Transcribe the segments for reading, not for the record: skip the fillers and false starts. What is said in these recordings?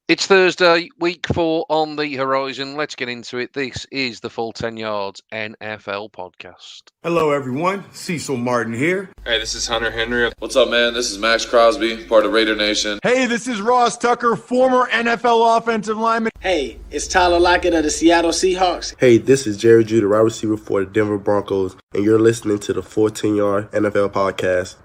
It's Thursday, week 4 on the horizon. Let's get into it. This is the Full 10 Yards NFL podcast. Hello, everyone. Cecil Martin here. Hey, this is Hunter Henry. What's up, man? This is Max Crosby, part of Raider Nation. Hey, this is Ross Tucker, former NFL offensive lineman. Hey, it's Tyler Lockett of the Seattle Seahawks. Hey, this is Jerry Judy, wide receiver for the Denver Broncos, and you're listening to the 14-Yard NFL Podcast.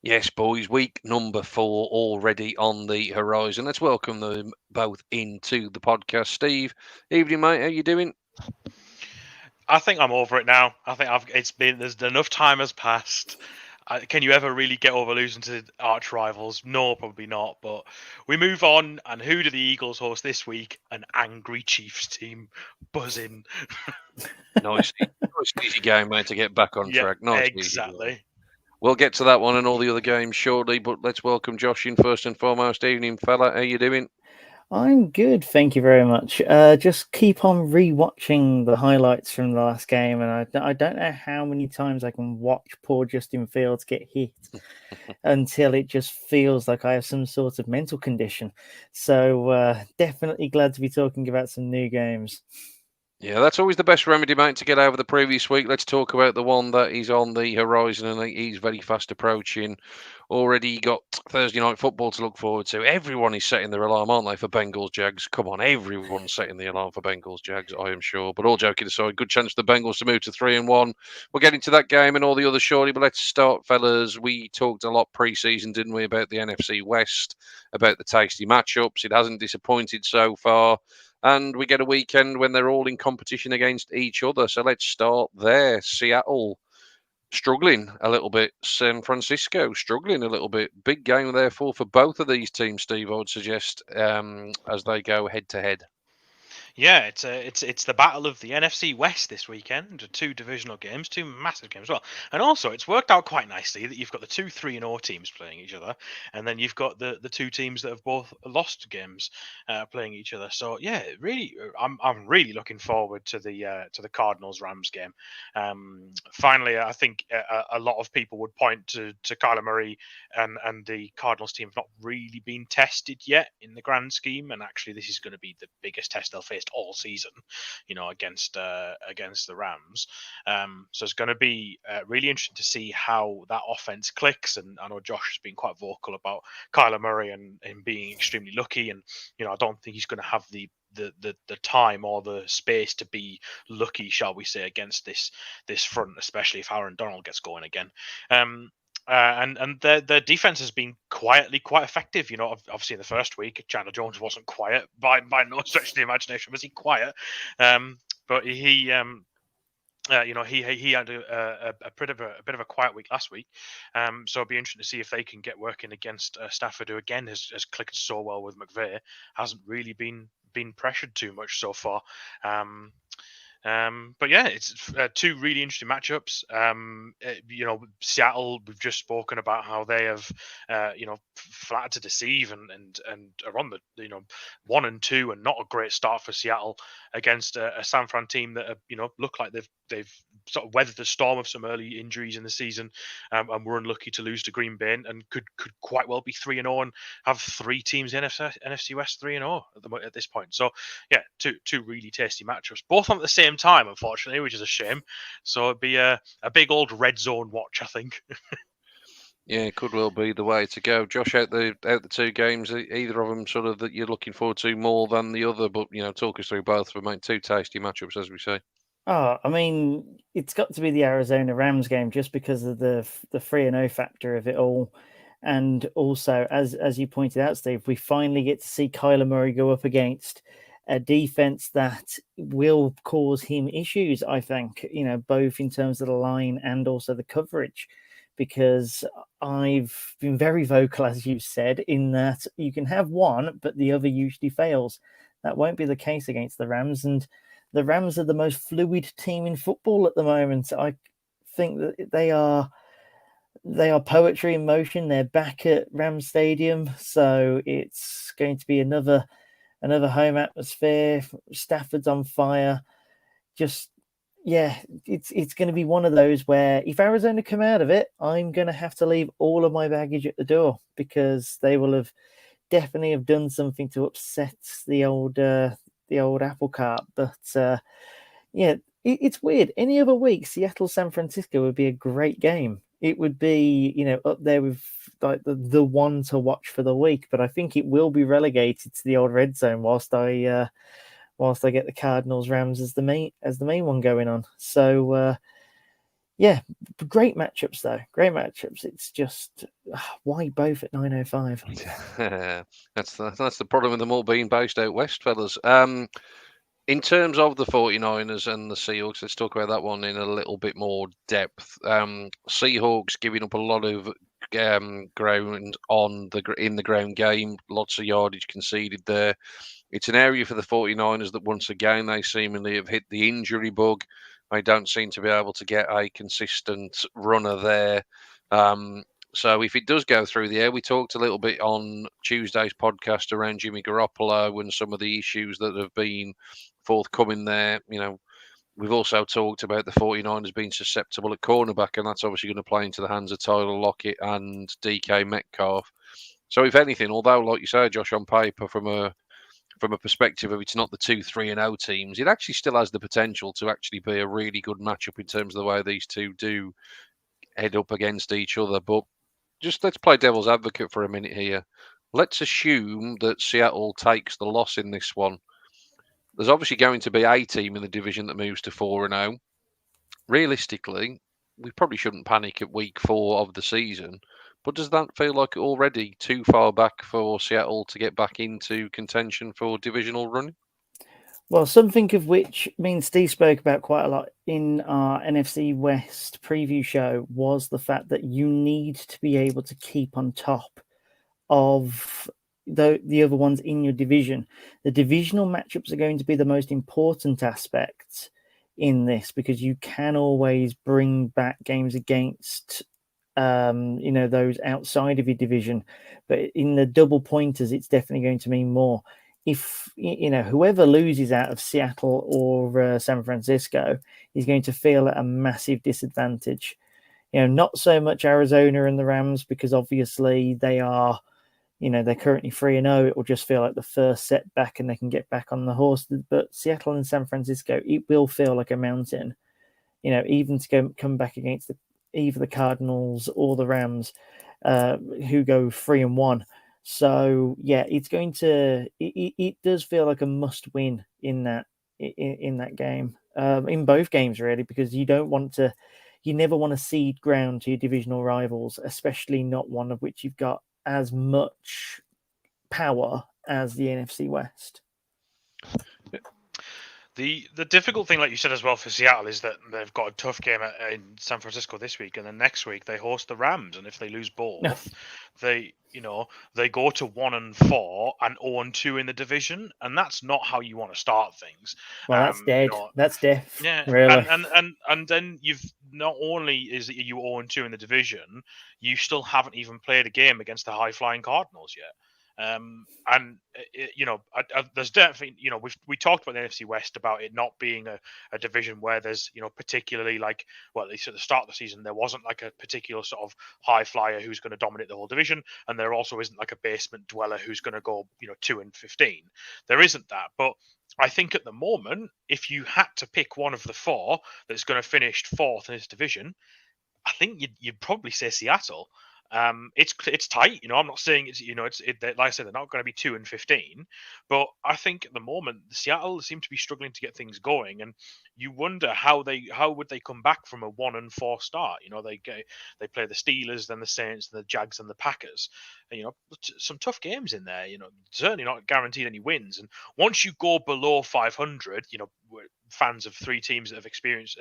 Yes, boys, week number 4 already on the horizon. Let's welcome them both into the podcast. Steve, evening, mate. How you doing? I think I'm over it now. I think there's enough time has passed. Can you ever really get over losing to arch rivals? No, probably not. But we move on. And who do the Eagles host this week? An angry Chiefs team, buzzing. Nice easy game, mate, to get back on track. Nice, exactly. We'll get to that one and all the other games shortly, but let's welcome Josh in first and foremost. Evening, fella. How you doing? I'm good, thank you very much. Just keep on rewatching the highlights from the last game, and I don't know how many times I can watch poor Justin Fields get hit until it just feels like I have some sort of mental condition. So definitely glad to be talking about some new games. Yeah, that's always the best remedy, mate, to get over the previous week. Let's talk about the one that is on the horizon, and he's very fast approaching. Already got Thursday night football to look forward to. Everyone is setting their alarm, aren't they, for Bengals Jags? Come on, everyone's setting the alarm for Bengals Jags, I am sure. But all joking aside, good chance for the Bengals to move to 3-1. We'll get into that game and all the others shortly, but let's start, fellas. We talked a lot pre-season, didn't we, about the NFC West, about the tasty matchups. It hasn't disappointed so far. And we get a weekend when they're all in competition against each other. So let's start there. Seattle struggling a little bit. San Francisco struggling a little bit. Big game, therefore, for both of these teams, Steve, I would suggest, as they go head-to-head. Yeah, it's the battle of the NFC West this weekend. 2 divisional games, 2 massive games as well. And also, it's worked out quite nicely that you've got the 2 3-0 teams playing each other, and then you've got the 2 teams that have both lost games playing each other. So yeah, really, I'm really looking forward to the Cardinals Rams game. Finally, I think a lot of people would point to Kyler Murray and the Cardinals team have not really been tested yet in the grand scheme, and actually, this is going to be the biggest test they'll face all season, against the Rams. So it's going to be really interesting to see how that offense clicks. And I know Josh has been quite vocal about Kyler Murray and him being extremely lucky. And I don't think he's going to have the time or the space to be lucky, shall we say, against this front, especially if Aaron Donald gets going again. And their defense has been quietly quite effective. Obviously in the first week, Chandler Jones wasn't quiet by no stretch of the imagination. Was he quiet? But he had a bit of a quiet week last week. So it'll be interesting to see if they can get working against Stafford, who again has clicked so well with McVay, hasn't really been pressured too much so far. But yeah, it's 2 really interesting matchups. Seattle, we've just spoken about how they have, flattered to deceive and are on the 1-2 and not a great start for Seattle against a San Fran team that look like they've sort of weathered the storm of some early injuries in the season, and were unlucky to lose to Green Bay and could quite well be 3-0 and have 3 teams in NFC West 3-0 at this point. So yeah, two really tasty matchups, both on at the same time, unfortunately, which is a shame. So it'd be a big old red zone watch, I think. Yeah, it could well be the way to go. Josh, out the 2 games, either of them sort of that you're looking forward to more than the other, but talk us through both of them, mate. 2 tasty matchups, as we say. Oh, I mean, it's got to be the Arizona Rams game just because of the 3-0 factor of it all. And also, as you pointed out, Steve, we finally get to see Kyler Murray go up against a defense that will cause him issues, I think, both in terms of the line and also the coverage. Because I've been very vocal, as you said, in that you can have one, but the other usually fails. That won't be the case against the Rams. And the Rams are the most fluid team in football at the moment. I think that they are they are poetry in motion. They're back at Rams Stadium, so it's going to be another home atmosphere. Stafford's on fire. Just yeah, it's going to be one of those where if Arizona come out of it, I'm going to have to leave all of my baggage at the door because they will have definitely have done something to upset the old apple cart. But yeah, it's weird. Any other week, Seattle San Francisco would be a great game. It would be, up there with like the one to watch for the week. But I think it will be relegated to the old red zone whilst I get the Cardinals Rams as the main one going on. So yeah, great matchups though. Great matchups. It's just why both at 9:05. That's the problem with them all being based out west, fellas. In terms of the 49ers and the Seahawks, let's talk about that one in a little bit more depth. Seahawks giving up a lot of ground in the ground game, lots of yardage conceded there. It's an area for the 49ers that once again they seemingly have hit the injury bug. They don't seem to be able to get a consistent runner there. So if it does go through the air, we talked a little bit on Tuesday's podcast around Jimmy Garoppolo and some of the issues that have been forthcoming there. We've also talked about the 49ers being susceptible at cornerback, and that's obviously going to play into the hands of Tyler Lockett and DK Metcalf. So if anything, although, like you say, Josh, on paper, from a perspective of it's not the 2-3-0 teams, it actually still has the potential to actually be a really good matchup in terms of the way these two do head up against each other. But just let's play devil's advocate for a minute here. Let's assume that Seattle takes the loss in this one. There's obviously going to be a team in the division that moves to 4-0. Realistically, we probably shouldn't panic at week 4 of the season. But does that feel like already too far back for Seattle to get back into contention for divisional running? Well, something of which me and Steve spoke about quite a lot in our NFC West preview show was the fact that you need to be able to keep on top of the other ones in your division. The divisional matchups are going to be the most important aspect in this because you can always bring back games against those outside of your division, but in the double pointers it's definitely going to mean more. If whoever loses out of Seattle or San Francisco is going to feel at a massive disadvantage. Not so much Arizona and the Rams because obviously they are, they're currently 3-0. It will just feel like the first setback and they can get back on the horse. But Seattle and San Francisco, it will feel like a mountain. Even to come back against either the Cardinals or the Rams, who go 3-1. So yeah, it's going to. It does feel like a must-win in that game, in both games really, because you never want to cede ground to your divisional rivals, especially not one of which you've got as much power as the NFC West. The difficult thing, like you said as well, for Seattle is that they've got a tough game in San Francisco this week, and then next week they host the Rams, and if they lose both, they go to 1-4 and 0-2 in the division, and that's not how you want to start things. Well, that's dead. That's death. Yeah, really. And then you've not only is it you 0-2 in the division, you still haven't even played a game against the high flying Cardinals yet. There's definitely, we talked about the NFC West about it not being a division where there's, particularly like, well, at least at the start of the season, there wasn't like a particular sort of high flyer who's going to dominate the whole division. And there also isn't like a basement dweller who's going to go, 2-15. There isn't that. But I think at the moment, if you had to pick one of the four that's going to finish fourth in this division, I think you'd probably say Seattle. It's tight, I'm not saying it's like I said, they're not going to be 2-15, but I think at the moment Seattle seem to be struggling to get things going, and you wonder how would they come back from a 1-4 start. They play the Steelers, then the Saints, the Jags, and the Packers. And, some tough games in there. Certainly not guaranteed any wins. And once you go below 500, fans of two teams that have experienced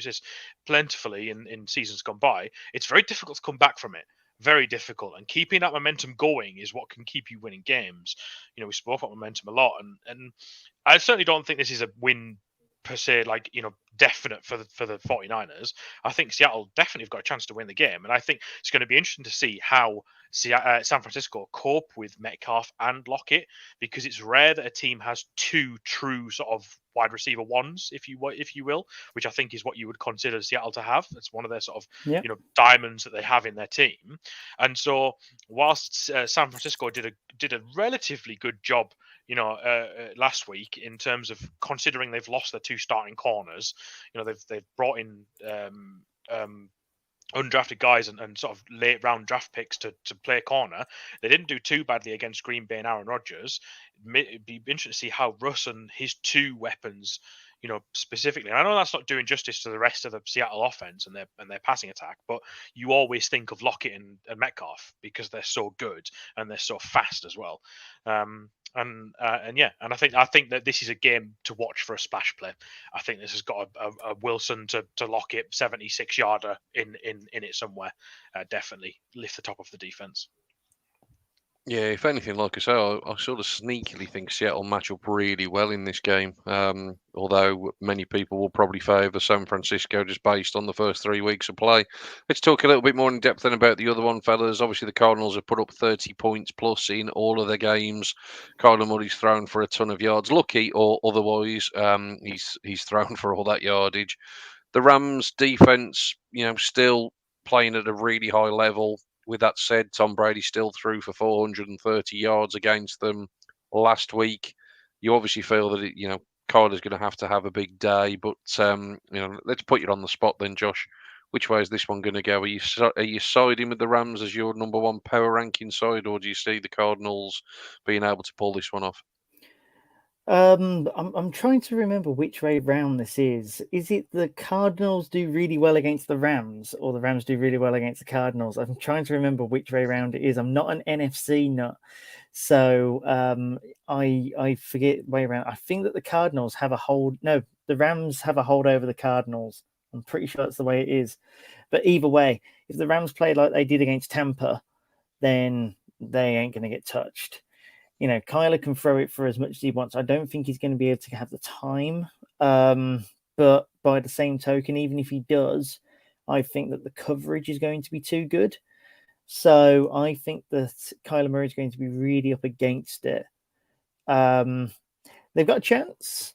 this plentifully in seasons gone by, it's very difficult to come back from it. Very difficult. And keeping that momentum going is what can keep you winning games. We spoke about momentum a lot, and I certainly don't think this is a win per se definite for the 49ers. I think Seattle definitely have got a chance to win the game, and I think it's going to be interesting to see how San Francisco cope with Metcalf and Lockett, because it's rare that a team has two true sort of wide receiver ones, if you will, which I think is what you would consider Seattle to have. It's one of their sort of diamonds that they have in their team. And so whilst San Francisco did a relatively good job last week in terms of considering they've lost their two starting corners, they've brought in undrafted guys and sort of late round draft picks to play corner. They didn't do too badly against Green Bay and Aaron Rodgers. It'd be interesting to see how Russ and his two weapons, specifically. And I know that's not doing justice to the rest of the Seattle offense and their passing attack, but you always think of Lockett and Metcalf because they're so good and they're so fast as well. And I think that this is a game to watch for a splash play. I think this has got a Wilson to Lockett 76-yarder in it somewhere. Definitely lift the top of the defense. Yeah, if anything, like I say, I sort of sneakily think Seattle match up really well in this game. Although many people will probably favour San Francisco just based on the first 3 weeks of play. Let's talk a little bit more in depth then about the other one, fellas. Obviously, the Cardinals have put up 30 points plus in all of their games. Kyler Murray's thrown for a ton of yards, lucky or otherwise. He's thrown for all that yardage. The Rams defense, still playing at a really high level. With that said, Tom Brady still threw for 430 yards against them last week. You obviously feel that Kyler's going to have a big day, but let's put you on the spot then, Josh. Which way is this one going to go? Are you siding with the Rams as your number one power ranking side, or do you see the Cardinals being able to pull this one off? I'm trying to remember which way round this is. Is it the Cardinals do really well against the Rams, or the Rams do really well against the Cardinals? I'm trying to remember which way round it is. I'm not an NFC nut, so I forget way around. I think that the Cardinals have a hold. No, the Rams have a hold over the Cardinals. I'm pretty sure that's the way it is. But either way, if the Rams play like they did against Tampa, then they ain't going to get touched. Kyler can throw it for as much as he wants. I don't think he's going to be able to have the time. But by the same token, even if he does, I think that the coverage is going to be too good. So I think that Kyler Murray is going to be really up against it. They've got a chance.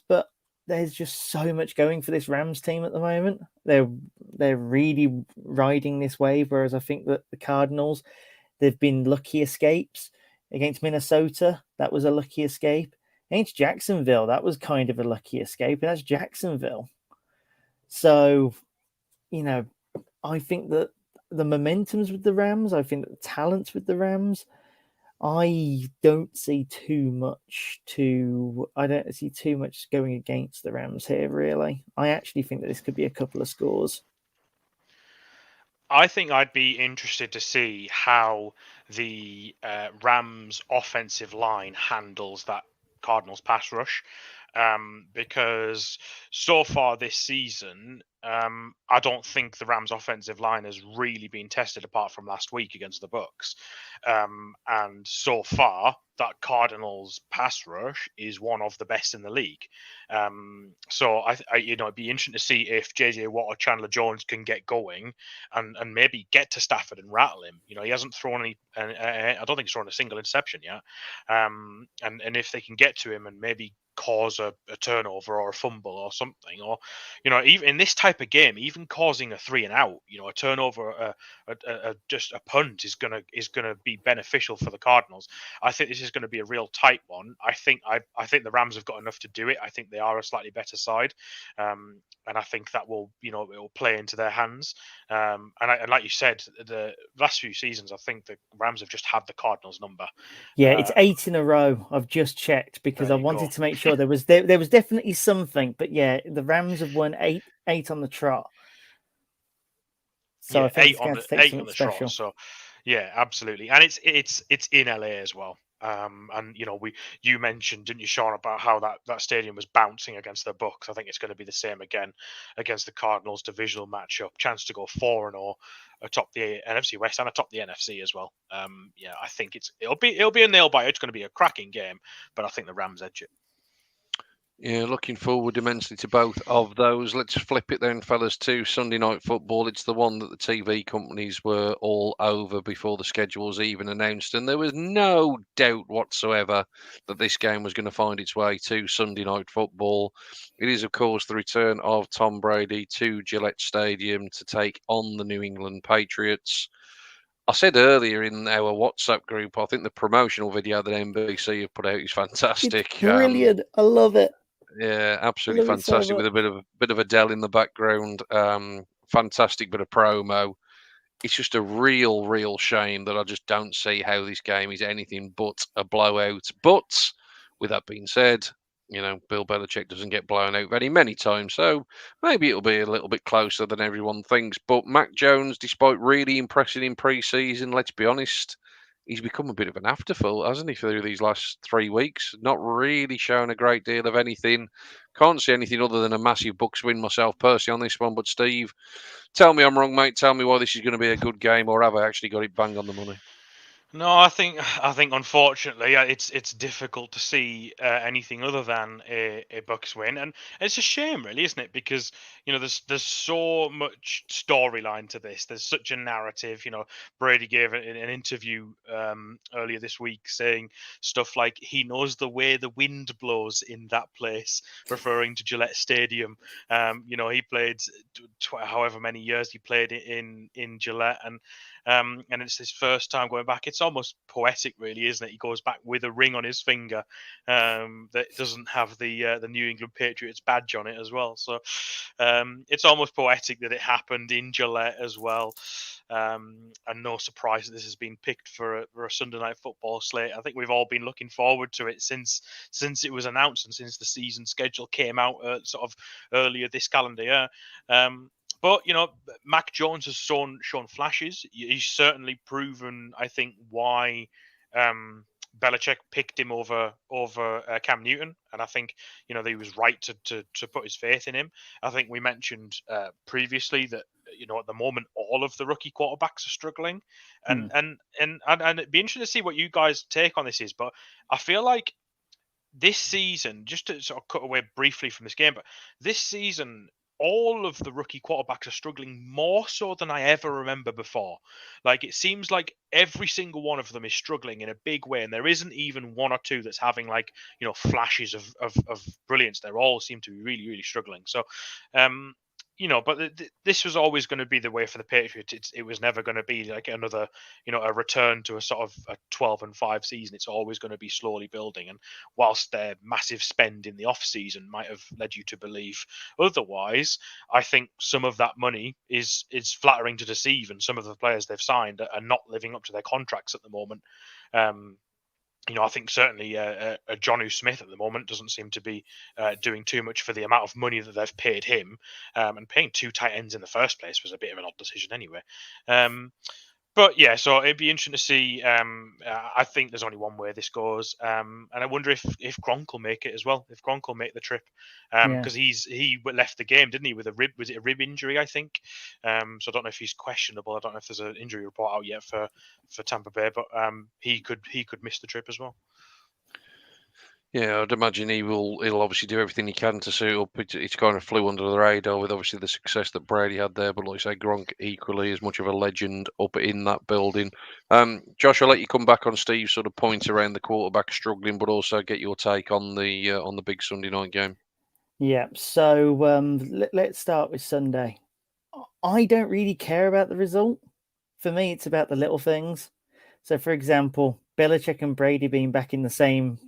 But there's just so much going for this Rams team at the moment. They're really riding this wave, whereas I think that the Cardinals, they've been lucky escapes. Against Minnesota, that was a lucky escape. Against Jacksonville, that was kind of a lucky escape, and that's Jacksonville. So, I think that the momentum's with the Rams. I think that the talent's with the Rams. I don't see too much going against the Rams here, really. I actually think that this could be a couple of scores. I think I'd be interested to see how the Rams offensive line handles that Cardinals pass rush, because so far this season, I don't think the Rams offensive line has really been tested apart from last week against the Bucs. And so far, that Cardinals pass rush is one of the best in the league. So I it'd be interesting to see if JJ Watt or Chandler Jones can get going and maybe get to Stafford and rattle him. He hasn't thrown any. I don't think he's thrown a single interception yet. And if they can get to him and maybe cause a turnover or a fumble or something, or even in this type of game, even causing a 3 and out, a turnover, just a punt is gonna be beneficial for the Cardinals. I think this is going to be a real tight one. I think the Rams have got enough to do it. I think they are a slightly better side, and I think that will it will play into their hands. And like you said, the last few seasons, I think the Rams have just had the Cardinals number. Yeah, it's 8 in a row. I've just checked because I wanted to make sure there was definitely something. But yeah, the Rams have won eight on the trot. So yeah, I think it's going to take something special. Trot, so yeah, absolutely, and it's in LA as well. And you mentioned, didn't you, Sean, about how that stadium was bouncing against the Bucs. I think it's going to be the same again against the Cardinals divisional matchup. Chance to go 4-0 atop the NFC West and atop the NFC as well. Yeah, I think it'll be a nail biter. It's going to be a cracking game, but I think the Rams edge it. Yeah, looking forward immensely to both of those. Let's flip it then, fellas, to Sunday Night Football. It's the one that the TV companies were all over before the schedule was even announced, and there was no doubt whatsoever that this game was going to find its way to Sunday Night Football. It is, of course, the return of Tom Brady to Gillette Stadium to take on the New England Patriots. I said earlier in our WhatsApp group, I think the promotional video that NBC have put out is fantastic. It's brilliant. I love it. Yeah, absolutely Love it so fantastic with a bit of Adele in the background. Fantastic bit of promo. It's just a real shame that I just don't see how this game is anything but a blowout. But with that being said, Bill Belichick doesn't get blown out very many times, so maybe it'll be a little bit closer than everyone thinks. But Mac Jones, despite really impressing in pre-season, let's be honest, he's become a bit of an afterthought, hasn't he, through these last 3 weeks? Not really showing a great deal of anything. Can't see anything other than a massive Bucks win myself personally on this one. But Steve, tell me I'm wrong, mate. Tell me why this is going to be a good game, or have I actually got it bang on the money? No, I think unfortunately it's difficult to see anything other than a Bucks win, and it's a shame, really, isn't it? Because there's so much storyline to this. There's such a narrative. Brady gave an interview earlier this week saying stuff like he knows the way the wind blows in that place, referring to Gillette Stadium. He played however many years he played in Gillette, and it's his first time going back. It's almost poetic, really, isn't it? He goes back with a ring on his finger that doesn't have the New England Patriots badge on it as well. So it's almost poetic that it happened in Gillette as well. And no surprise that this has been picked for a Sunday Night Football slate. I think we've all been looking forward to it since it was announced and since the season schedule came out sort of earlier this calendar year. But Mac Jones has shown flashes. He's certainly proven, I think, why Belichick picked him over Cam Newton, and I think that he was right to put his faith in him. I think we mentioned previously that at the moment all of the rookie quarterbacks are struggling, and it'd be interesting to see what you guys' take on this is. But I feel like this season, just to sort of cut away briefly from this game, but this season, all of the rookie quarterbacks are struggling more so than I ever remember before. Like, it seems like every single one of them is struggling in a big way, and there isn't even one or two that's having flashes of brilliance. They all seem to be really, really struggling. So, but this was always going to be the way for the Patriots. It was never going to be like another, a return to a sort of a 12-5 season. It's always going to be slowly building. And whilst their massive spend in the off season might have led you to believe otherwise, I think some of that money is flattering to deceive, and some of the players they've signed are not living up to their contracts at the moment. I think certainly Jonnu Smith at the moment doesn't seem to be doing too much for the amount of money that they've paid him. And paying 2 tight ends in the first place was a bit of an odd decision anyway. But yeah, so it'd be interesting to see. I think there's only one way this goes, and I wonder if Gronk will make it as well. If Gronk will make the trip, because he left the game, didn't he, with a rib? Was it a rib injury? I think. So I don't know if he's questionable. I don't know if there's an injury report out yet for Tampa Bay, but he could miss the trip as well. Yeah, I'd imagine he'll obviously do everything he can to suit up. It's kind of flew under the radar with obviously the success that Brady had there, but like I say, Gronk equally as much of a legend up in that building. Josh, I'll let you come back on Steve's sort of point around the quarterback struggling, but also get your take on the big Sunday night game. Yeah, so let's start with Sunday. I don't really care about the result. For me, it's about the little things. So, for example, Belichick and Brady being back in the same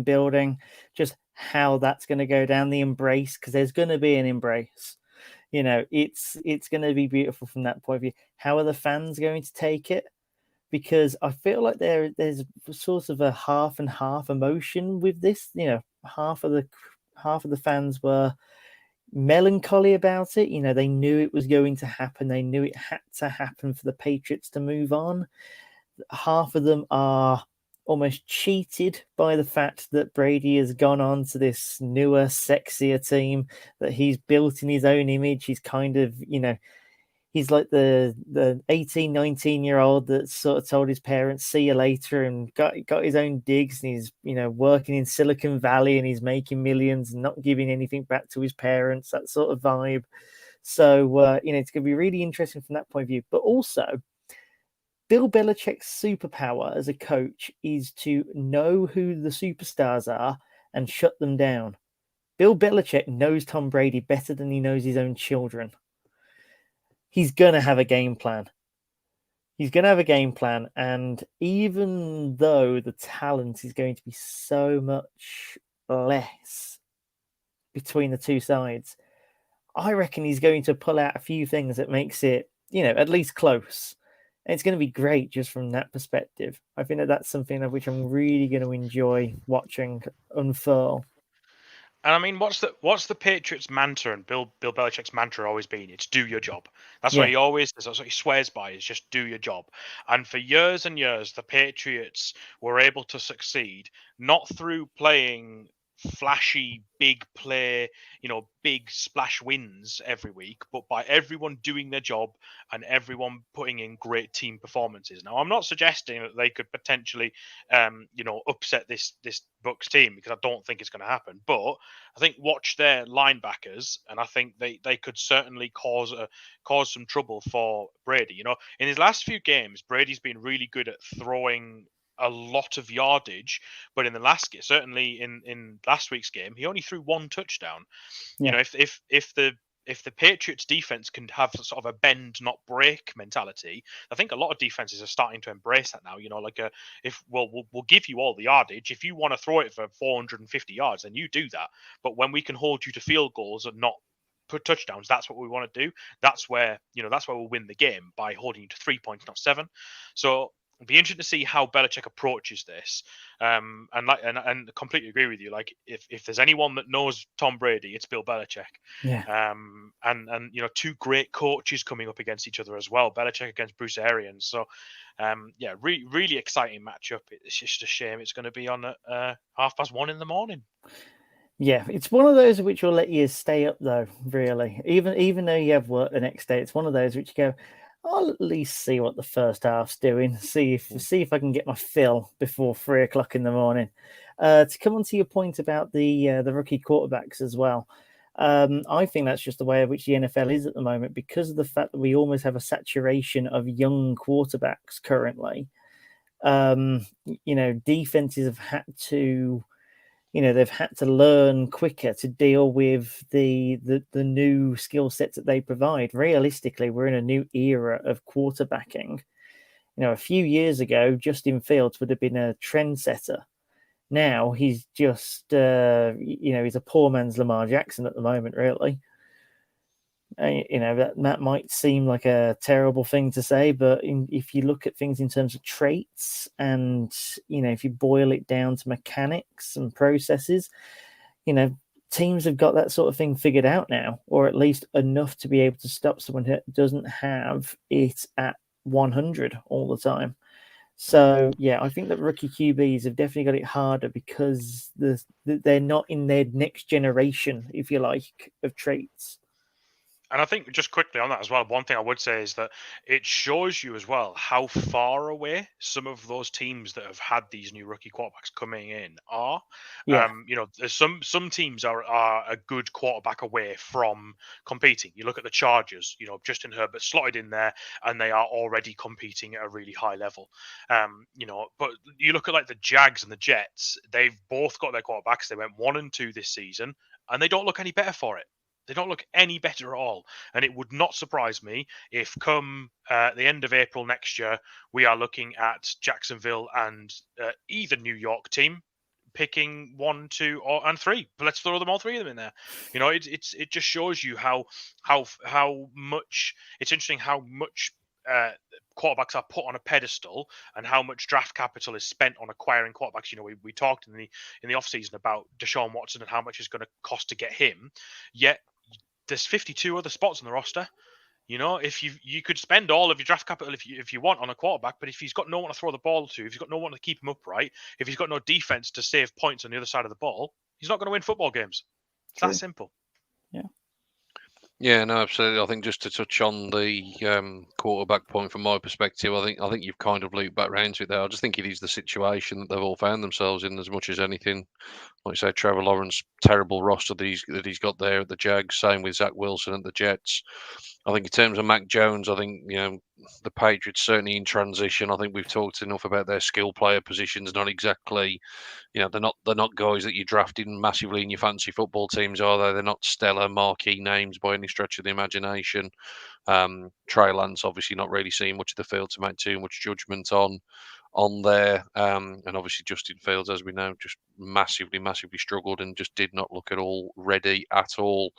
building, just how that's going to go down, the embrace, because there's going to be an embrace. It's going to be beautiful from that point of view. How are the fans going to take it? Because I feel like there's sort of a half and half emotion with this. Half of the fans were melancholy about it. They knew it was going to happen. They knew it had to happen for the Patriots to move on. Half of them are almost cheated by the fact that Brady has gone on to this newer, sexier team that he's built in his own image. He's kind of, he's like the 18, 19-year-old that sort of told his parents, see you later, and got his own digs, and he's, working in Silicon Valley, and he's making millions and not giving anything back to his parents, that sort of vibe. So, it's going to be really interesting from that point of view. But also, Bill Belichick's superpower as a coach is to know who the superstars are and shut them down. Bill Belichick knows Tom Brady better than he knows his own children. He's going to have a game plan. And even though the talent is going to be so much less between the two sides, I reckon he's going to pull out a few things that makes it, at least close. And it's going to be great just from that perspective. I think that's something of which I'm really going to enjoy watching unfurl. And I mean, what's the Patriots' mantra and Bill Belichick's mantra always been? It's do your job. That's what he always does. That's what he swears by, is just do your job. And for years and years, the Patriots were able to succeed not through playing flashy, big play, big splash wins every week, but by everyone doing their job and everyone putting in great team performances. Now, I'm not suggesting that they could potentially, upset this Bucs team, because I don't think it's going to happen. But I think watch their linebackers, and I think they could certainly cause some trouble for Brady. In his last few games, Brady's been really good at throwing a lot of yardage, but in the last game, certainly in last week's game, he only threw one touchdown. If the Patriots defense can have sort of a bend not break mentality, I think a lot of defenses are starting to embrace that now. We'll give you all the yardage. If you want to throw it for 450 yards, then you do that. But when we can hold you to field goals and not put touchdowns, that's what we want to do. That's where we'll win the game, by holding you to 3 points, not 7. So it'll be interesting to see how Belichick approaches this. And completely agree with you. Like, if there's anyone that knows Tom Brady, it's Bill Belichick. Yeah. And two great coaches coming up against each other as well. Belichick against Bruce Arians. So, really exciting matchup. It's just a shame it's going to be on at 1:30 in the morning. Yeah, it's one of those which will let you stay up though. Really, even though you have work the next day, it's one of those which you go, I'll at least see what the first half's doing. See if I can get my fill before 3:00 in the morning. To come on to your point about the rookie quarterbacks as well, I think that's just the way in which the NFL is at the moment, because of the fact that we almost have a saturation of young quarterbacks currently. Defenses have had to. They've had to learn quicker to deal with the new skill sets that they provide. Realistically, we're in a new era of quarterbacking. A few years ago, Justin Fields would have been a trendsetter. Now he's just, he's a poor man's Lamar Jackson at the moment, really. That might seem like a terrible thing to say, but if you look at things in terms of traits, and if you boil it down to mechanics and processes, teams have got that sort of thing figured out now, or at least enough to be able to stop someone who doesn't have it at 100 all the time. So yeah, I think that rookie QBs have definitely got it harder because they're not in their next generation, if you like, of traits. And I think, just quickly on that as well, one thing I would say is that it shows you as well how far away some of those teams that have had these new rookie quarterbacks coming in are. Yeah. There's some teams are a good quarterback away from competing. You look at the Chargers, Justin Herbert slotted in there, and they are already competing at a really high level. But you look at like the Jags and the Jets, they've both got their quarterbacks. They went 1-2 this season, and they don't look any better for it. They don't look any better at all. And it would not surprise me if come the end of April next year, we are looking at Jacksonville and either New York team picking 1, 2, and 3. But let's throw them all 3 of them in there. It just shows you how much it's interesting how much quarterbacks are put on a pedestal and how much draft capital is spent on acquiring quarterbacks. We talked in the offseason about Deshaun Watson and how much it's going to cost to get him. Yet there's 52 other spots on the roster. If you could spend all of your draft capital if you want on a quarterback, but if he's got no one to throw the ball to, if he's got no one to keep him upright, if he's got no defense to save points on the other side of the ball, he's not going to win football games. It's that simple. Yeah. Yeah, no, absolutely. I think just to touch on the quarterback point from my perspective, I think you've kind of looped back round to it there. I just think it is the situation that they've all found themselves in as much as anything. Like you say, Trevor Lawrence, terrible roster that he's got there at the Jags. Same with Zach Wilson at the Jets. I think in terms of Mac Jones, I think the Patriots certainly in transition. I think we've talked enough about their skill player positions. Not exactly, they're not guys that you drafted massively in your fancy football teams, are they? They're not stellar marquee names by any stretch of the imagination. Trey Lance obviously not really seeing much of the field to make too much judgment on there. And obviously Justin Fields, as we know, just massively struggled and just did not look at all ready at all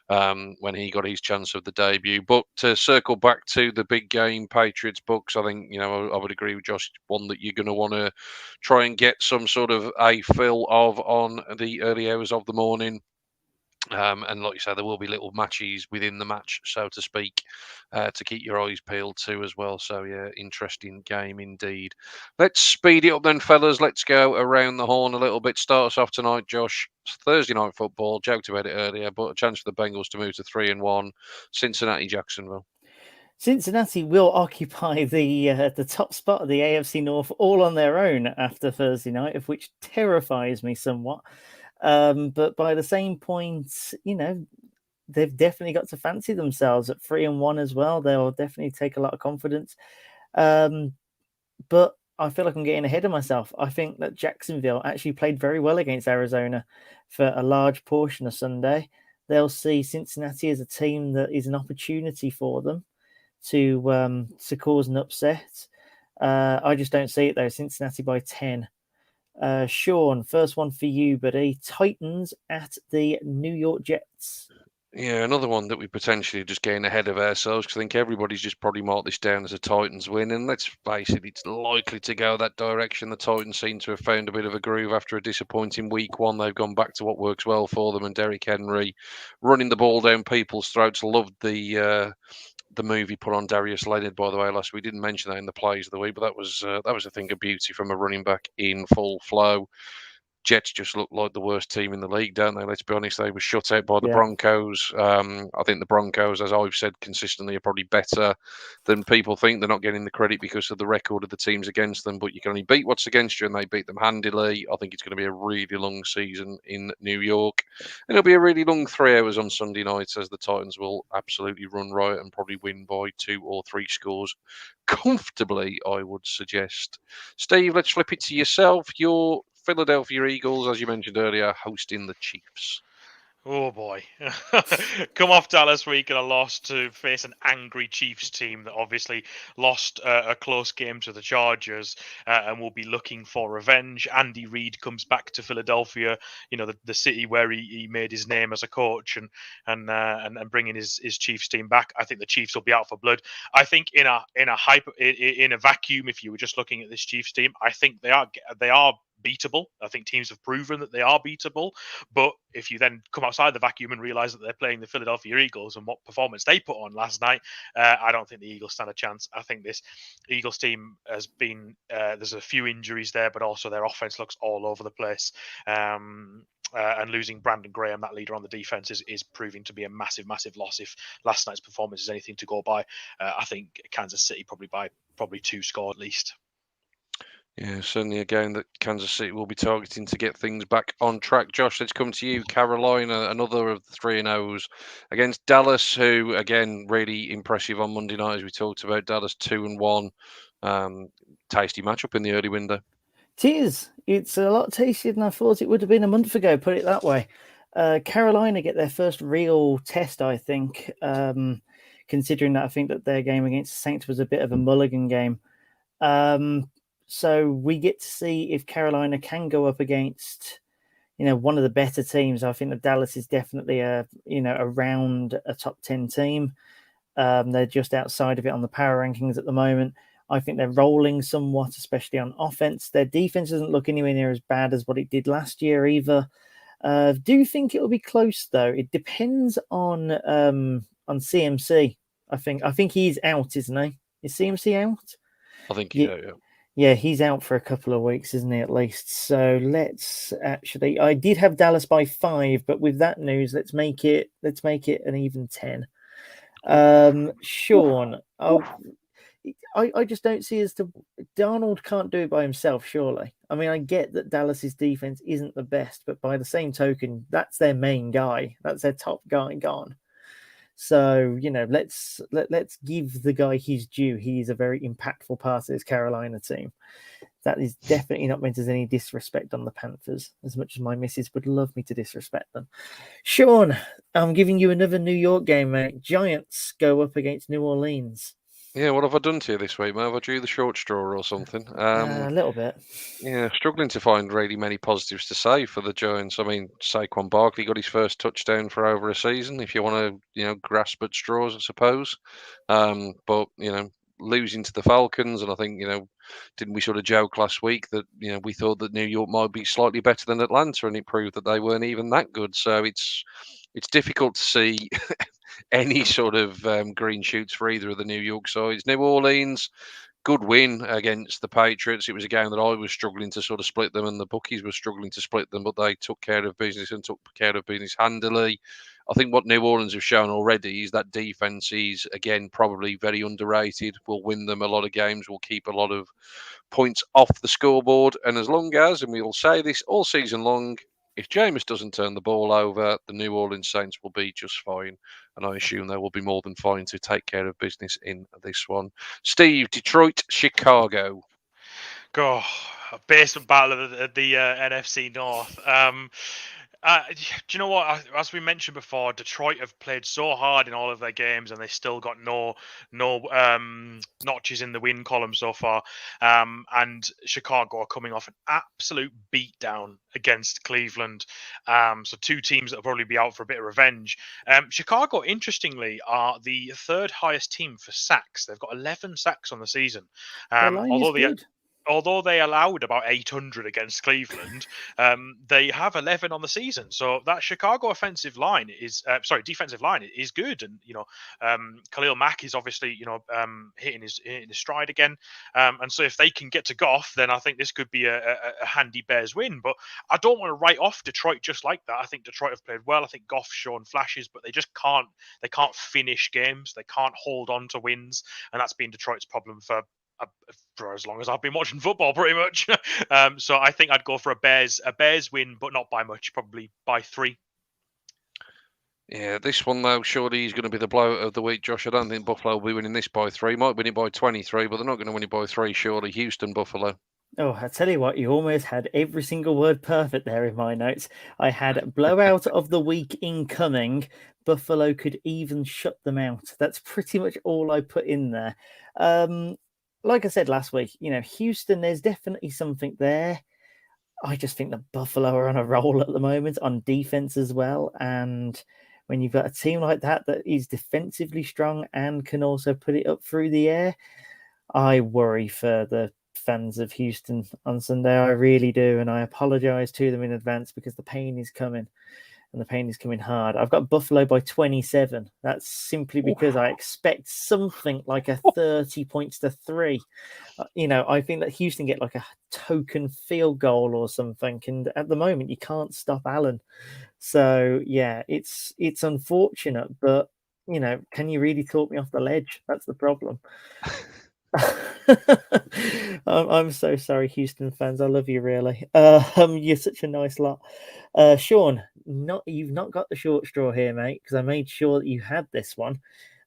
when he got his chance of the debut. But to circle back to the big game, Patriots Bucks, I think I would agree with Josh. One that you're going to want to try and get some sort of a fill of on the early hours of the morning. And like you say, there will be little matches within the match, so to speak, to keep your eyes peeled to as well. So yeah, interesting game indeed. Let's speed it up then, fellas. Let's go around the horn a little bit. Start us off tonight, Josh. It's Thursday night football. Joked about it earlier, but a chance for the Bengals to move to 3-1. Cincinnati, Jacksonville. Cincinnati will occupy the top spot of the AFC North all on their own after Thursday night, of which terrifies me somewhat. But by the same point, they've definitely got to fancy themselves at 3-1 as well. They'll definitely take a lot of confidence. But I feel like I'm getting ahead of myself. I think that Jacksonville actually played very well against Arizona for a large portion of Sunday. They'll see Cincinnati as a team that is an opportunity for them to cause an upset. I just don't see it though. Cincinnati by 10. Sean, first one for you, buddy. Titans at the New York Jets. Yeah, another one that we potentially just getting ahead of ourselves because I think everybody's just probably marked this down as a Titans win. And let's face it, it's likely to go that direction. The Titans seem to have found a bit of a groove after a disappointing week one. They've gone back to what works well for them. And Derrick Henry running the ball down people's throats. Loved the movie put on Darius Leonard, by the way, last week. We didn't mention that in the plays of the week, but that was a thing of beauty from a running back in full flow. Jets just look like the worst team in the league, don't they? Let's be honest. They were shut out by the Broncos. I think the Broncos, as I've said consistently, are probably better than people think. They're not getting the credit because of the record of the teams against them, but you can only beat what's against you, and they beat them handily. I think it's going to be a really long season in New York. And it'll be a really long 3 hours on Sunday nights as the Titans will absolutely run riot and probably win by 2 or 3 scores comfortably, I would suggest. Steve, let's flip it to yourself. Your Philadelphia Eagles, as you mentioned earlier, hosting the Chiefs. Oh boy. Come off Dallas week and a loss to face an angry Chiefs team that obviously lost a close game to the Chargers and will be looking for revenge. Andy Reid comes back to Philadelphia, the city where he made his name as a coach and bringing his Chiefs team back. I think the Chiefs will be out for blood. I think in a vacuum, if you were just looking at this Chiefs team, I think they are beatable. I think teams have proven that they are beatable. But if you then come outside the vacuum and realize that they're playing the Philadelphia Eagles and what performance they put on last night, I don't think the Eagles stand a chance. I think this Eagles team has been, there's a few injuries there, but also their offense looks all over the place. And losing Brandon Graham, that leader on the defense, is proving to be a massive loss. If last night's performance is anything to go by, I think Kansas City probably 2 score at least. Yeah, certainly a game that Kansas City will be targeting to get things back on track. Josh, let's come to you. Carolina, another of the 3-0s against Dallas, who, again, really impressive on Monday night, as we talked about. Dallas 2-1. Tasty matchup in the early window. It is. It's a lot tastier than I thought it would have been a month ago, put it that way. Carolina get their first real test, I think, considering that I think that their game against the Saints was a bit of a mulligan game. So we get to see if Carolina can go up against, one of the better teams. I think that Dallas is definitely around a top 10 team. They're just outside of it on the power rankings at the moment. I think they're rolling somewhat, especially on offense. Their defense doesn't look anywhere near as bad as what it did last year either. Do you think it will be close though? It depends on CMC. I think he's out, isn't he? Is CMC out? I think yeah. Yeah, he's out for a couple of weeks, isn't he, at least? So let's actually. I did have Dallas by 5, but with that news, let's make it an even 10. Sean, I just don't see as to Darnold can't do it by himself, surely. I mean, I get that Dallas's defense isn't the best, but by the same token, that's their main guy. That's their top guy gone. So, let's give the guy his due. He's a very impactful part of this Carolina team. That is definitely not meant as any disrespect on the Panthers, as much as my missus would love me to disrespect them. Sean, I'm giving you another New York game, mate. Giants go up against New Orleans. Yeah, what have I done to you this week, mate? Have I drew the short straw or something? A little bit. Yeah, struggling to find really many positives to say for the Giants. I mean, Saquon Barkley got his first touchdown for over a season, if you want to, grasp at straws, I suppose. But, losing to the Falcons, and I think, didn't we sort of joke last week that, we thought that New York might be slightly better than Atlanta, and it proved that they weren't even that good. So it's difficult to see any sort of green shoots for either of the New York sides. New Orleans, good win against the Patriots. It was a game that I was struggling to sort of split them, and the bookies were struggling to split them, but they took care of business and took care of business handily. I think what New Orleans have shown already is that defense is, again, probably very underrated. Will win them a lot of games, will keep a lot of points off the scoreboard. And as long as, and we will say this all season long, if Jameis doesn't turn the ball over, the New Orleans Saints will be just fine. And I assume they will be more than fine to take care of business in this one. Steve, Detroit, Chicago. Go, a basement battle of the NFC North. Do you know what? As we mentioned before, Detroit have played so hard in all of their games, and they still got no notches in the win column so far. And Chicago are coming off an absolute beatdown against Cleveland. So two teams that will probably be out for a bit of revenge. Chicago, interestingly, are the third highest team for sacks. They've got 11 sacks on the season. Although they allowed about 800 against Cleveland, they have 11 on the season. So that Chicago defensive line is good. And, Khalil Mack is obviously, hitting his stride again. And so if they can get to Goff, then I think this could be a handy Bears win. But I don't want to write off Detroit just like that. I think Detroit have played well. I think Goff's shown flashes, but they just can't finish games. They can't hold on to wins. And that's been Detroit's problem for as long as I've been watching football, pretty much. So I think I'd go for a Bears win, but not by much, probably by 3. Yeah, this one though, surely he's going to be the blowout of the week, Josh. I don't think Buffalo will be winning this by 3. Might win it by 23, but they're not going to win it by 3, surely. Houston, Buffalo. Oh, I tell you what, you almost had every single word perfect there in my notes. I had blowout of the week incoming. Buffalo could even shut them out. That's pretty much all I put in there. Like I said last week, Houston, there's definitely something there. I just think that Buffalo are on a roll at the moment on defense as well. And when you've got a team like that is defensively strong and can also put it up through the air, I worry for the fans of Houston on Sunday. I really do. And I apologize to them in advance because the pain is coming. And the pain is coming hard. I've got Buffalo by 27. That's simply because I expect something like a 30 points to 3. I think that Houston get like a token field goal or something. And at the moment, you can't stop Allen. So, yeah, it's unfortunate. But, can you really talk me off the ledge? That's the problem. I'm so sorry, Houston fans. I love you, really. You're such a nice lot. Sean, you've not got the short straw here, mate, because I made sure that you had this one.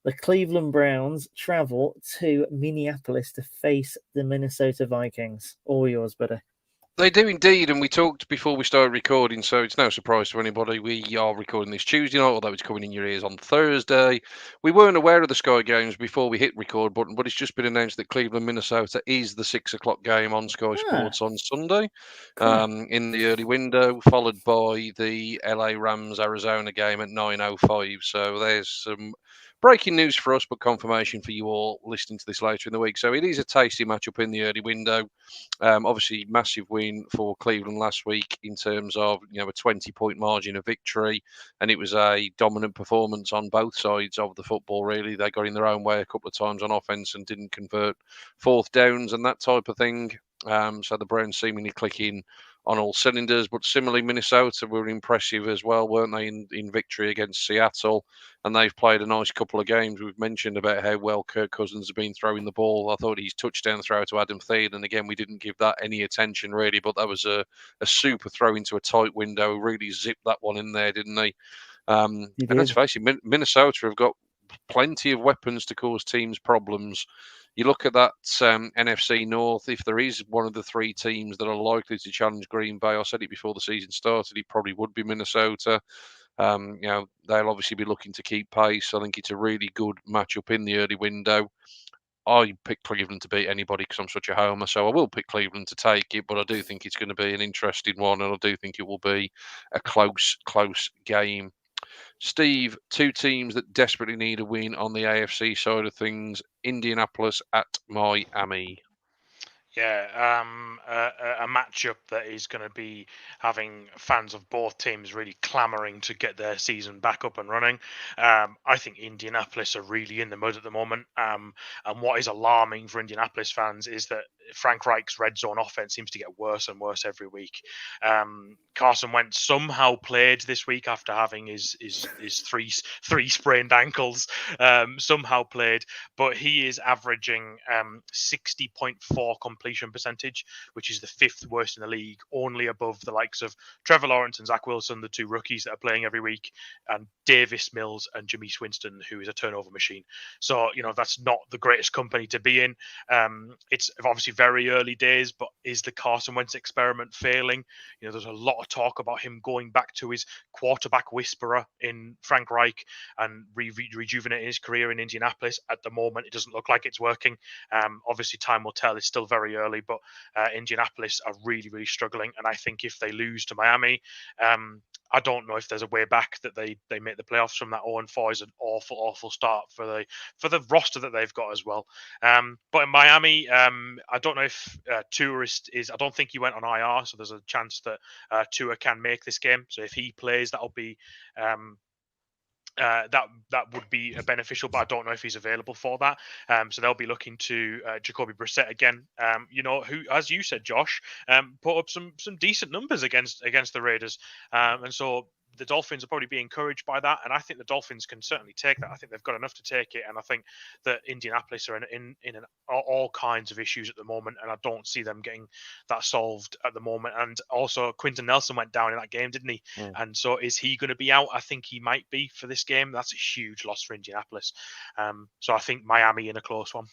The Cleveland Browns travel to Minneapolis to face the Minnesota Vikings. All yours, buddy. They do indeed, and we talked before we started recording, so it's no surprise to anybody. We are recording this Tuesday night, although it's coming in your ears on Thursday. We weren't aware of the Sky Games before we hit record button, but it's just been announced that Cleveland, Minnesota is the 6 o'clock game on Sky Sports on Sunday, in the early window, followed by the LA Rams Arizona game at 9:05. So there's some breaking news for us, but confirmation for you all listening to this later in the week. So it is a tasty matchup in the early window. Obviously, massive win for Cleveland last week in terms of a 20-point margin of victory, and it was a dominant performance on both sides of the football. Really, they got in their own way a couple of times on offense and didn't convert fourth downs and that type of thing. So the Browns seemingly clicking on all cylinders. But similarly, Minnesota were impressive as well, weren't they, in victory against Seattle? And they've played a nice couple of games. We've mentioned about how well Kirk Cousins has been throwing the ball. I thought his touchdown throw to Adam Thielen, again, we didn't give that any attention really, but that was a super throw into a tight window. Really zipped that one in there, didn't they? And let's face it, Minnesota have got plenty of weapons to cause teams problems. You look at that NFC North, if there is one of the three teams that are likely to challenge Green Bay, I said it before the season started, it probably would be Minnesota. They'll obviously be looking to keep pace. I think it's a really good matchup in the early window. I pick Cleveland to beat anybody because I'm such a homer, so I will pick Cleveland to take it, but I do think it's going to be an interesting one, and I do think it will be a close game. Steve, two teams that desperately need a win on the AFC side of things, Indianapolis at Miami. Yeah, a matchup that is going to be having fans of both teams really clamouring to get their season back up and running. I think Indianapolis are really in the mud at the moment. And what is alarming for Indianapolis fans is that Frank Reich's red zone offense seems to get worse and worse every week. Carson Wentz somehow played this week after having his three sprained ankles. Somehow played, but he is averaging 60.4 completion percentage, which is the fifth worst in the league, only above the likes of Trevor Lawrence and Zach Wilson, the two rookies that are playing every week, and Davis Mills and Jameis Winston, who is a turnover machine. So, that's not the greatest company to be in. It's obviously very early days, but is the Carson Wentz experiment failing? There's a lot of talk about him going back to his quarterback whisperer in Frank Reich and rejuvenating his career in Indianapolis. At the moment, it doesn't look like it's working. Obviously, time will tell. It's still very early, but Indianapolis are really, really struggling. And I think if they lose to Miami, I don't know if there's a way back that they make the playoffs from that 0-4 is an awful start for the roster that they've got as well. But in Miami, I don't know if Tua is. I don't think he went on IR, so there's a chance that Tua can make this game. So if he plays, that'll be. That would be beneficial, but I don't know if he's available for that. So they'll be looking to Jacoby Brissett again. Who, as you said, Josh, put up some decent numbers against the Raiders, and so the Dolphins will probably be encouraged by that. And I think the Dolphins can certainly take that. I think they've got enough to take it, and I think that Indianapolis are in all kinds of issues at the moment, and I don't see them getting that solved at the moment. And also, Quentin Nelson went down in that game, didn't he? And so, is he going to be out? I think he might be for this game. That's a huge loss for Indianapolis. So I think Miami in a close one.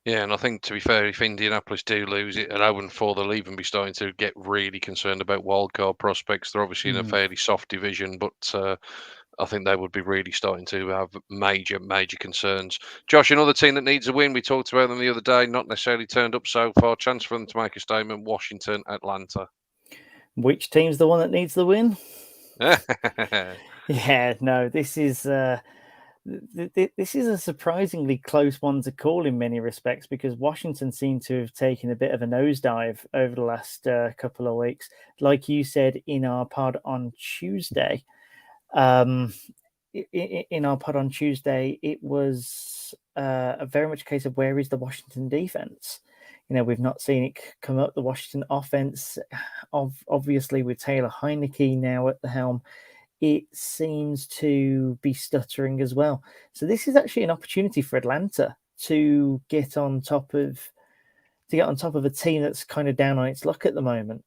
Yeah, and I think, to be fair, if Indianapolis do lose it at 0-4, they'll even be starting to get really concerned about wildcard prospects. They're obviously in a fairly soft division, but I think they would be really starting to have major concerns. Josh, another team that needs a win. We talked about them the other day, not necessarily turned up so far. Chance for them to make a statement. Washington, Atlanta. Which team's the one that needs the win? Yeah, no, this is a surprisingly close one to call in many respects, because Washington seem to have taken a bit of a nosedive over the last couple of weeks. Like you said in our pod on Tuesday, it was very much a case of where is the Washington defense? We've not seen it come up. The Washington offense, obviously with Taylor Heineke now at the helm, it seems to be stuttering as well. So this is actually an opportunity for Atlanta to get on top of a team that's kind of down on its luck at the moment.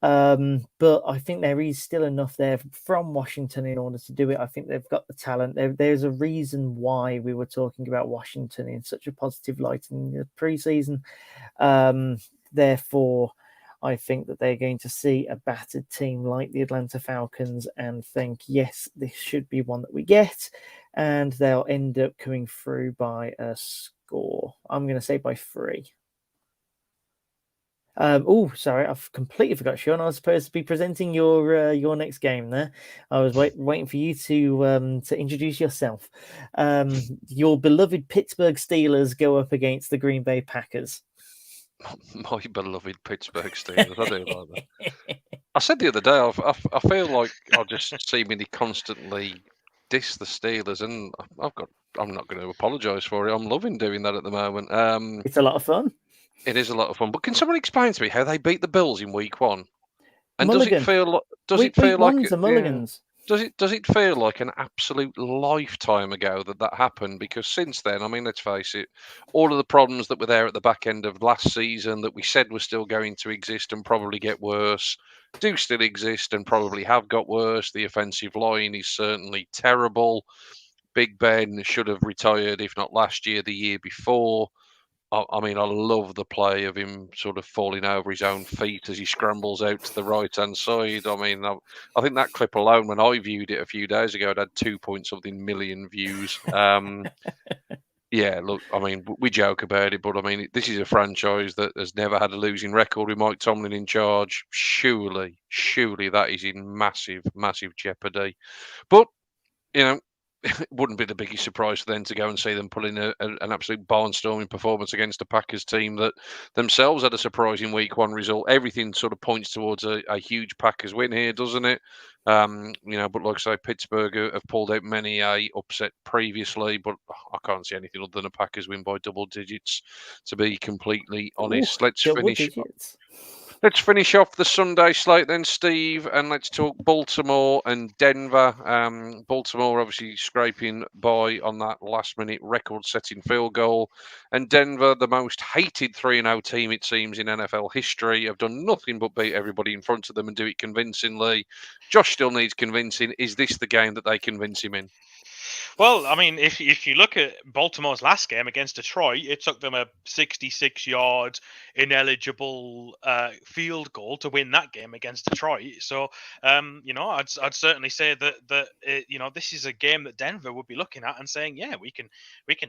But I think there is still enough there from Washington in order to do it. I think they've got the talent. There's a reason why we were talking about Washington in such a positive light in the preseason. Therefore, I think that they're going to see a battered team like the Atlanta Falcons and think, yes, this should be one that we get. And they'll end up coming through by a score. I'm going to say by 3. Sorry, I've completely forgot, Sean. I was supposed to be presenting your next game there. I was waiting for you to introduce yourself. Your beloved Pittsburgh Steelers go up against the Green Bay Packers. My beloved Pittsburgh Steelers. I do like that. I said the other day, I feel like I just seemingly constantly diss the Steelers, and I'm not going to apologise for it. I'm loving doing that at the moment. It's a lot of fun. It is a lot of fun. But can someone explain to me how they beat the Bills in week 1? And Mulligan. does it feel like ones are mulligans. Does it feel like an absolute lifetime ago that happened? Because since then, I mean, let's face it, all of the problems that were there at the back end of last season that we said were still going to exist and probably get worse, do still exist and probably have got worse. The offensive line is certainly terrible. Big Ben should have retired, if not last year, the year before. I mean, I love the play of him sort of falling over his own feet as he scrambles out to the right-hand side. I mean, I think that clip alone, when I viewed it a few days ago, it had 2-point-something million views. Yeah, look, I mean, we joke about it, but I mean, this is a franchise that has never had a losing record with Mike Tomlin in charge. Surely that is in massive, massive jeopardy. But, you know, it wouldn't be the biggest surprise for them to go and see them put in an absolute barnstorming performance against a Packers team that themselves had a surprising week 1 result. Everything sort of points towards a huge Packers win here, doesn't it? But like I say, Pittsburgh have pulled out many a upset previously, but I can't see anything other than a Packers win by double digits, to be completely honest. Let's finish off the Sunday slate then, Steve, and let's talk Baltimore and Denver. Baltimore obviously scraping by on that last-minute record-setting field goal. And Denver, the most hated 3-0 team, it seems, in NFL history, have done nothing but beat everybody in front of them and do it convincingly. Josh still needs convincing. Is this the game that they convince him in? Well, I mean, if you look at Baltimore's last game against Detroit, it took them a 66-yard ineligible field goal to win that game against Detroit. So, I'd certainly say that this is a game that Denver would be looking at and saying, yeah, we can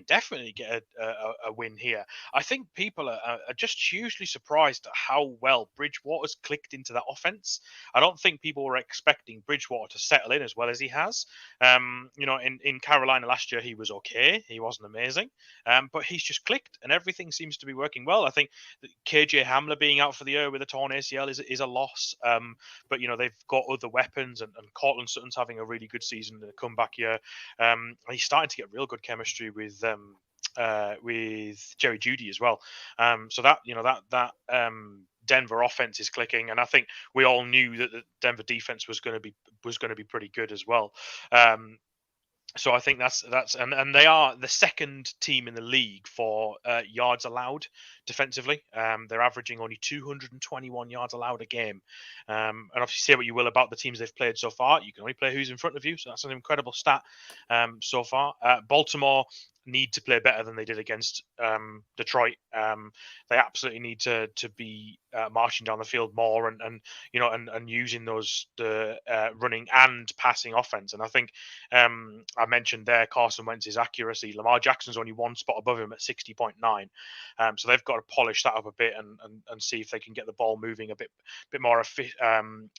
definitely get a win here. I think people are just hugely surprised at how well Bridgewater's clicked into that offense. I don't think people were expecting Bridgewater to settle in as well as he has. In Carolina last year, he was okay. He wasn't amazing, but he's just clicked, and everything seems to be working well. I think that KJ Hamler being out for the year with a torn ACL is a loss, but they've got other weapons, and Cortland Sutton's having a really good season in a comeback year. He's starting to get real good chemistry with Jerry Jeudy as well. So that Denver offense is clicking, and I think we all knew that the Denver defense was going to be pretty good as well. So I think that's and they are the second team in the league for yards allowed defensively. They're averaging only 221 yards allowed a game. And obviously, say what you will about the teams they've played so far, you can only play who's in front of you. So that's an incredible stat so far. Baltimore need to play better than they did against Detroit. They absolutely need to be marching down the field more and using the running and passing offense. And I think I mentioned there Carson Wentz's accuracy. Lamar Jackson's only one spot above him at 60.9. So they've got to polish that up a bit and see if they can get the ball moving a bit more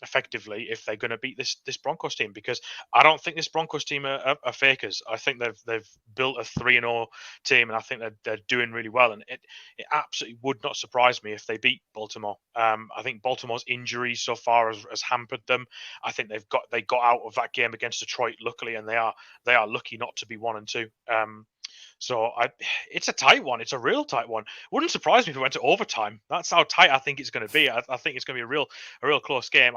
effectively if they're going to beat this Broncos team, because I don't think this Broncos team are fakers. I think they've built a 3-0 team, and I think they're doing really well. And it absolutely would not surprise me if they beat Baltimore. I think Baltimore's injuries so far has hampered them. I think they got out of that game against Detroit luckily, and they are lucky not to be 1-2. So it's a tight one. It's a real tight one. Wouldn't surprise me if it went to overtime. That's how tight I think it's going to be. I think it's going to be a real close game.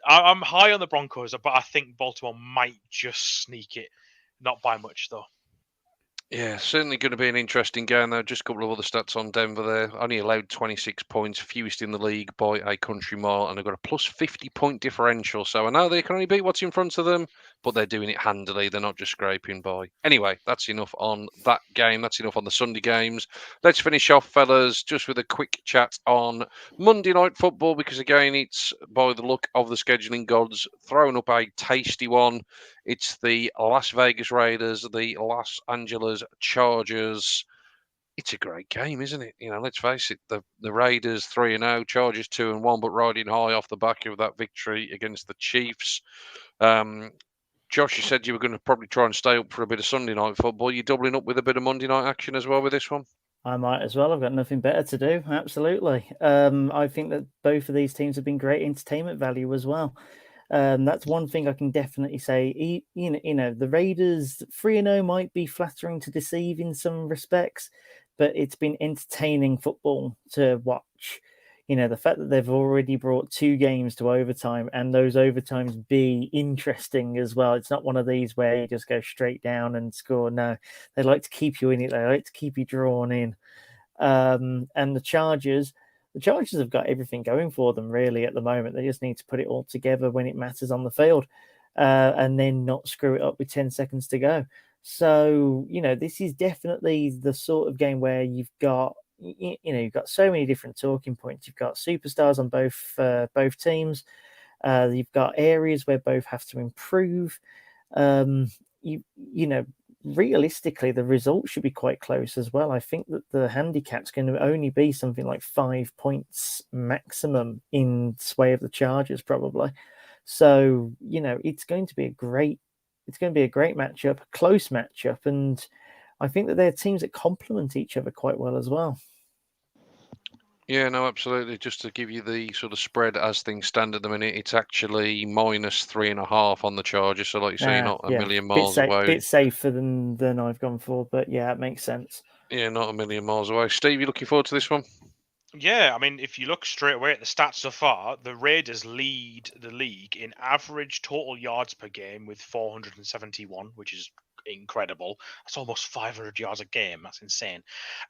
I'm high on the Broncos, but I think Baltimore might just sneak it. Not by much, though. Yeah, certainly going to be an interesting game, though. Just a couple of other stats on Denver there. Only allowed 26 points, fewest in the league by a country mile, and they've got a plus 50-point differential. So I know they can only beat what's in front of them, but they're doing it handily. They're not just scraping by. Anyway, that's enough on that game. That's enough on the Sunday games. Let's finish off, fellas, just with a quick chat on Monday Night Football, because, again, it's, by the look of the scheduling gods, throwing up a tasty one. It's the Las Vegas Raiders, the Los Angeles Chargers. It's a great game, isn't it? Let's face it, the Raiders 3-0, Chargers 2-1, but riding high off the back of that victory against the Chiefs. Josh, you said you were going to probably try and stay up for a bit of Sunday night football. You doubling up with a bit of Monday night action as well with this one? I might as well. I've got nothing better to do. Absolutely. I think that both of these teams have been great entertainment value as well. That's one thing I can definitely say. The Raiders 3-0 might be flattering to deceive in some respects. but it's been entertaining football to watch. The fact that they've already brought 2 games to overtime and those overtimes be interesting as well. It's not one of these where you just go straight down and score. No, they like to keep you in it. They like to keep you drawn in. And the Chargers have got everything going for them really at the moment. They just need to put it all together when it matters on the field, and then not screw it up with 10 seconds to go. So, this is definitely the sort of game where you've got so many different talking points. You've got superstars on both teams. You've got areas where both have to improve. Realistically, the result should be quite close as well. I think that the handicap's going to only be something like 5 points maximum in sway of the Chargers, probably. So, it's going to be a great matchup, a close matchup, and I think that they're teams that complement each other quite well as well. Yeah, no, absolutely. Just to give you the sort of spread as things stand at the minute, it's actually -3.5 on the Chargers. So, like you say, you're not a million miles away. Bit safer than I've gone for, but yeah, it makes sense. Yeah, not a million miles away. Steve, you looking forward to this one? Yeah, I mean, if you look straight away at the stats so far, the Raiders lead the league in average total yards per game with 471, which is incredible. That's almost 500 yards a game. That's insane.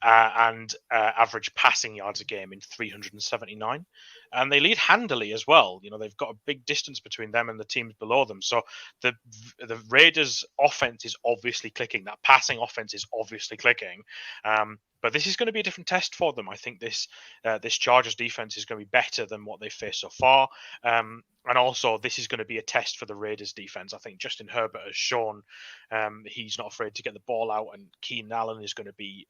And average passing yards a game in 379. And they lead handily as well. They've got a big distance between them and the teams below them. So the Raiders' offense is obviously clicking. That passing offense is obviously clicking. But this is going to be a different test for them. I think this Chargers defense is going to be better than what they've faced so far. And also, this is going to be a test for the Raiders defense. I think Justin Herbert has shown he's not afraid to get the ball out, and Keenan Allen is going to be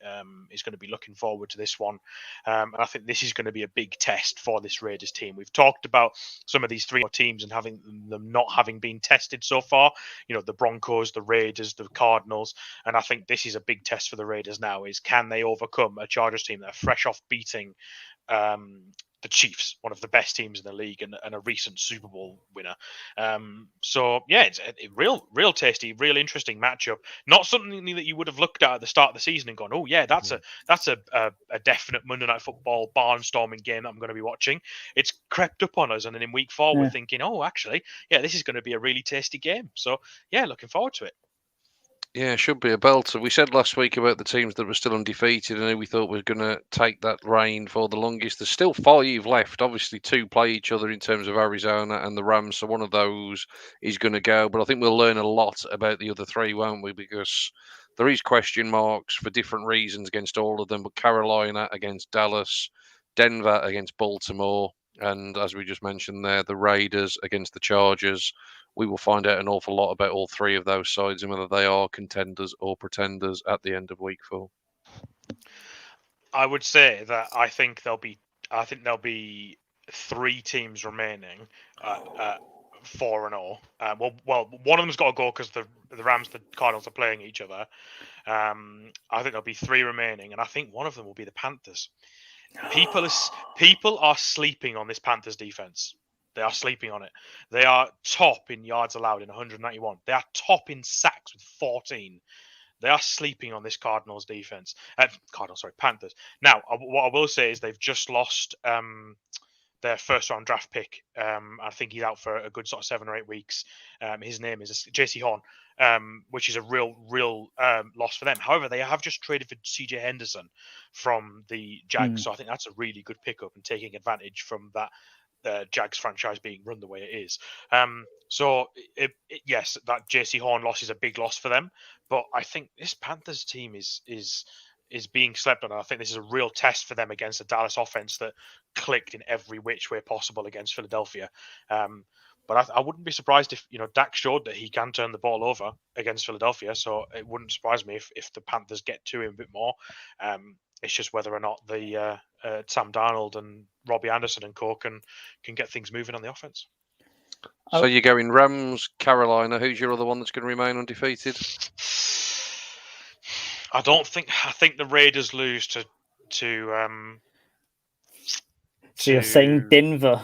looking forward to this one. And I think this is going to be a big test for this Raiders team. We've talked about some of these 3 teams and having them not having been tested so far. The Broncos, the Raiders, the Cardinals, and I think this is a big test for the Raiders now. Is can they overcome a Chargers team that are fresh off beating the Chiefs, one of the best teams in the league and a recent Super Bowl winner. So yeah, it's a real tasty, real interesting matchup. Not something that you would have looked at the start of the season and gone, oh yeah, that's a definite Monday Night Football barnstorming game that I'm going to be watching. It's crept up on us, and then in week 4 we're thinking, oh, actually, yeah, this is going to be a really tasty game. So yeah, looking forward to it. Yeah, it should be a belter. We said last week about the teams that were still undefeated and who we thought was going to take that reign for the longest. There's still 5 left. Obviously, 2 play each other in terms of Arizona and the Rams, so one of those is going to go. But I think we'll learn a lot about the other 3, won't we? Because there is question marks for different reasons against all of them. But Carolina against Dallas, Denver against Baltimore, and as we just mentioned there, the Raiders against the Chargers. We will find out an awful lot about all 3 of those sides and whether they are contenders or pretenders at the end of week 4. I would say that I think there'll be 3 teams remaining at 4-0. Well, one of them's got to go because the Rams, the Cardinals are playing each other. I think there'll be 3 remaining, and I think one of them will be the Panthers. People are sleeping on this Panthers defense. They are sleeping on it. They are top in yards allowed in 191. They are top in sacks with 14. They are sleeping on this Cardinals defense. Panthers. Now, what I will say is they've just lost their first-round draft pick. I think he's out for a good sort of 7 or 8 weeks. His name is J.C. Horn, which is a real loss for them. However, they have just traded for C.J. Henderson from the Jags, so I think that's a really good pickup and taking advantage from that Jags franchise being run the way it is. Yes, that JC Horn loss is a big loss for them, but I think this Panthers team is being slept on. And I think this is a real test for them against a Dallas offense that clicked in every which way possible against Philadelphia. But I wouldn't be surprised if Dak showed that he can turn the ball over against Philadelphia. So it wouldn't surprise me if the Panthers get to him a bit more. It's just whether or not the Sam Darnold and Robbie Anderson and co can get things moving on the offense. So you're going Rams, Carolina. Who's your other one that's going to remain undefeated? I think the Raiders lose to. So you're saying Denver?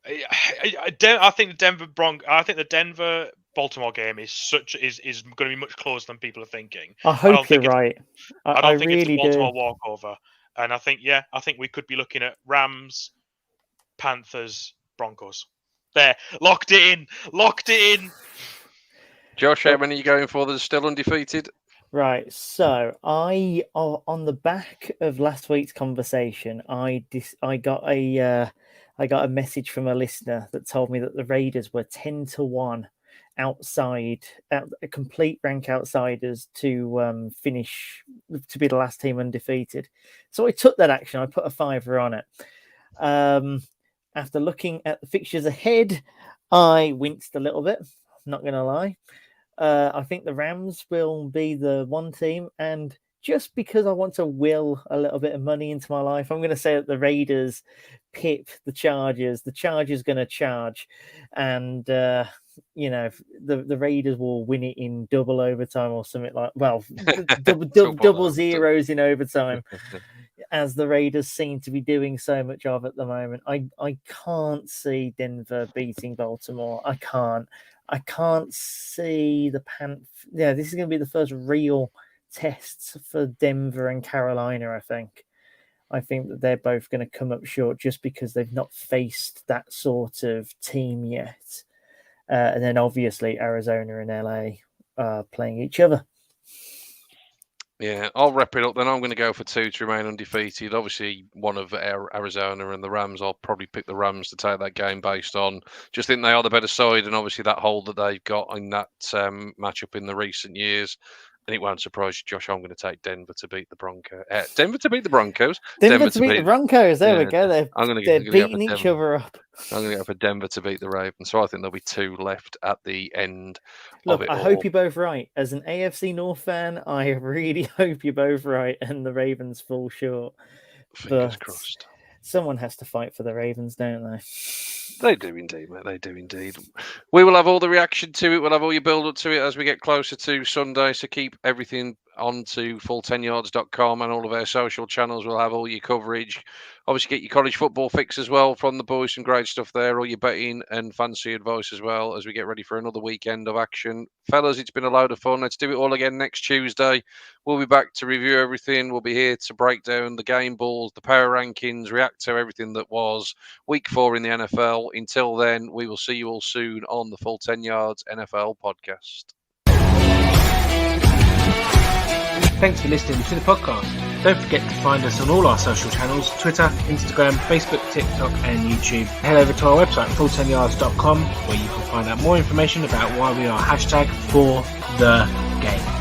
I think the Denver Baltimore game is going to be much closer than people are thinking. I hope you're right. I don't think really it's a Baltimore do. walkover, and I think we could be looking at Rams, Panthers, Broncos. There, locked it in. Josh, how many are you going for that's still undefeated? Right, so on the back of last week's conversation, I got a message from a listener that told me that the Raiders were 10-1 outside, a complete rank outsiders to finish to be the last team undefeated. So I took that action. I put a $5 on it. After looking at the fixtures ahead, I winced a little bit. I'm not going to lie. I think the Rams will be the one team, and just because I want to will a little bit of money into my life, I'm going to say that the Raiders pip the Chargers. The Chargers going to charge, and the Raiders will win it in double overtime or something like. Well, double zeros in overtime, as the Raiders seem to be doing so much of at the moment. I can't see Denver beating Baltimore. I can't see the Panthers. Yeah, this is going to be the first real tests for Denver and Carolina, I think that they're both going to come up short just because they've not faced that sort of team yet. And then obviously Arizona and LA playing each other. Yeah, I'll wrap it up then. I'm going to go for 2 to remain undefeated. Obviously, one of Arizona and the Rams. I'll probably pick the Rams to take that game based on just think they are the better side, and obviously that hold that they've got in that matchup in the recent years. And it won't surprise you, Josh. I'm going to take Denver to beat the Broncos. Denver to beat the Broncos. Denver to beat the Broncos. There we go. They're beating each other up. I'm going to go for Denver to beat the Ravens. So I think there'll be 2 left at the end. Look, I hope you're both right. As an AFC North fan, I really hope you're both right and the Ravens fall short. Fingers crossed. Someone has to fight for the Ravens, don't they? They do indeed, mate. They do indeed. We will have all the reaction to it. We'll have all your build up to it as we get closer to Sunday. So keep everything onto full10yards.com and all of our social channels. We'll have all your coverage. Obviously, get your college football fix as well from the boys. Some great stuff there. All your betting and fancy advice as well as we get ready for another weekend of action. Fellas, it's been a load of fun. Let's do it all again next Tuesday. We'll be back to review everything. We'll be here to break down the game balls, the power rankings, react to everything that was week 4 in the NFL. Until then, we will see you all soon on the Full 10 Yards NFL podcast. Thanks for listening to the podcast. Don't forget to find us on all our social channels, Twitter, Instagram, Facebook, TikTok and YouTube. Head over to our website, full10yards.com, where you can find out more information about why we are #4the game.